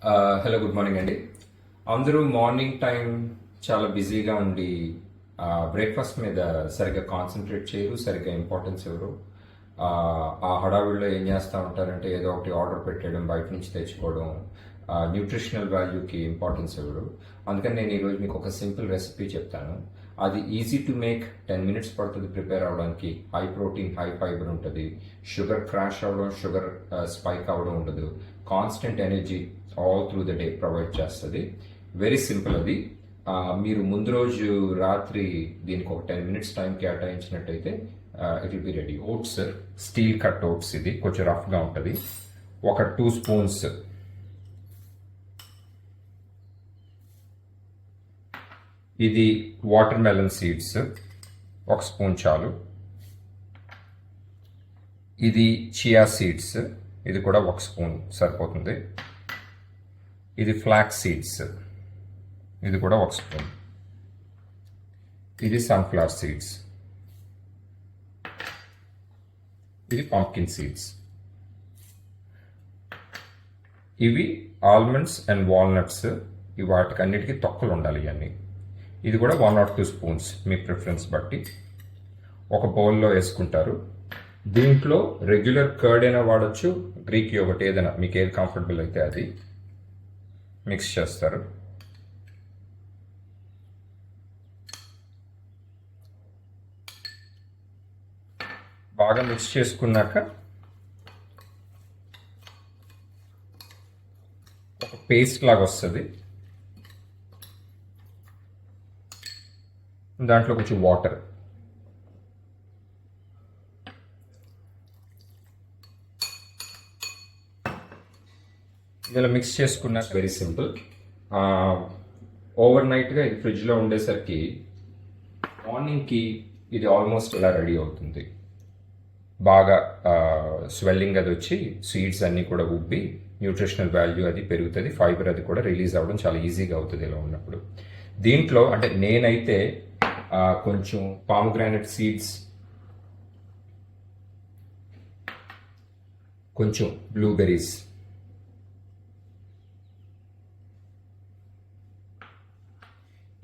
Hello, good morning అండి. అందరూ morning time చాలా బిజీగా ఉండి బ్రేక్ఫాస్ట్ మీద సరిగ్గా కాన్సన్ట్రేట్ చేయరు, సరిగ్గా ఇంపార్టెన్స్ ఇవ్వరు. ఆ హడావిడిలో ఏం చేస్తూ ఉంటారంటే ఏదో ఒకటి ఆర్డర్ పెట్టేయడం, బయట నుంచి తెచ్చుకోవడం, న్యూట్రిషనల్ వాల్యూకి ఇంపార్టెన్స్ ఇవ్వరు. అందుకని నేను ఈరోజు మీకు ఒక సింపుల్ రెసిపీ చెప్తాను. అది ఈజీ టు మేక్, 10 మినిట్స్ పడుతుంది ప్రిపేర్ అవడానికి. హై ప్రోటీన్, హై ఫైబర్ ఉంటుంది. షుగర్ క్రాష్ అవ్వడం, షుగర్ స్పైక్ అవ్వడం ఉండదు. Constant energy all through the day provide చేస్తుంది. వెరీ సింపుల్ అది. మీరు ముందు రోజు రాత్రి దీనికి ఒక 10 మినిట్స్ టైం కేటాయించినట్టయితే it will be ready. Oats, steel cut oats, ఇది కొంచెం రఫ్గా ఉంటుంది. ఒక 2 స్పూన్స్ ఇది వాటర్ మెలన్ సీడ్స్, 1 స్పూన్ చాలు. ఇది చియా సీడ్స్, ఇది కూడా 1 స్పూన్ సరిపోతుంది. ఇది ఫ్లాక్స్ సీడ్స్, ఇది కూడా 1 స్పూన్. ఇది సన్ఫ్లవర్ సీడ్స్, ఇది పంప్కిన్ సీడ్స్. ఇవి ఆల్మండ్స్ అండ్ వాల్నట్స్. ఈ వాటికన్నిటికీ తొక్కలు ఉండాలి ఇవన్నీ. ఇది కూడా 1 or 2 స్పూన్స్ మీ ప్రిఫరెన్స్ బట్టి ఒక బౌల్లో వేసుకుంటారు. దీంట్లో రెగ్యులర్ కర్డ్ అయినా వాడచ్చు, గ్రీక్ యోగర్ట్, ఏదైనా మీకు ఏది కంఫర్టబుల్ అయితే అది మిక్స్ చేస్తారు. బాగా మిక్స్ చేసుకున్నాక ఒక పేస్ట్ లాగా వస్తుంది. దాంట్లో కొంచెం వాటర్, ఇలా మిక్స్ చేసుకున్నా. Very simple. ఓవర్ నైట్గా ఇది ఫ్రిడ్జ్లో ఉండేసరికి మార్నింగ్కి ఇది ఆల్మోస్ట్ ఇలా రెడీ అవుతుంది. బాగా స్వెల్లింగ్ అది వచ్చి సీడ్స్ అన్నీ కూడా ఉబ్బి న్యూట్రిషనల్ వాల్యూ అది పెరుగుతుంది. ఫైబర్ అది కూడా రిలీజ్ అవ్వడం చాలా ఈజీగా అవుతుంది ఇలా ఉన్నప్పుడు. దీంట్లో అంటే నేనైతే కొంచెం పామోగ్రానైట్ సీడ్స్, కొంచెం బ్లూబెర్రీస్,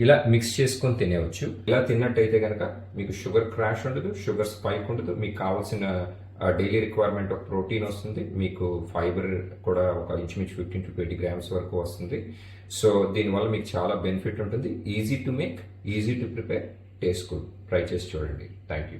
ఇలా మిక్స్ చేసుకొని తినేవచ్చు. ఇలా తిన్నట్టయితే కనుక మీకు షుగర్ క్రాష్ ఉండదు, షుగర్ స్పైక్ ఉండదు. మీకు కావాల్సిన డైలీ రిక్వైర్మెంట్ ఆఫ్ ప్రోటీన్ వస్తుంది. మీకు ఫైబర్ కూడా ఒక ఇంచుమించు 15 to 20 grams వరకు వస్తుంది. సో దీనివల్ల మీకు చాలా బెనిఫిట్ ఉంటుంది. Easy to make, easy to prepare, taste good. Try చేసి చూడండి. Thank you.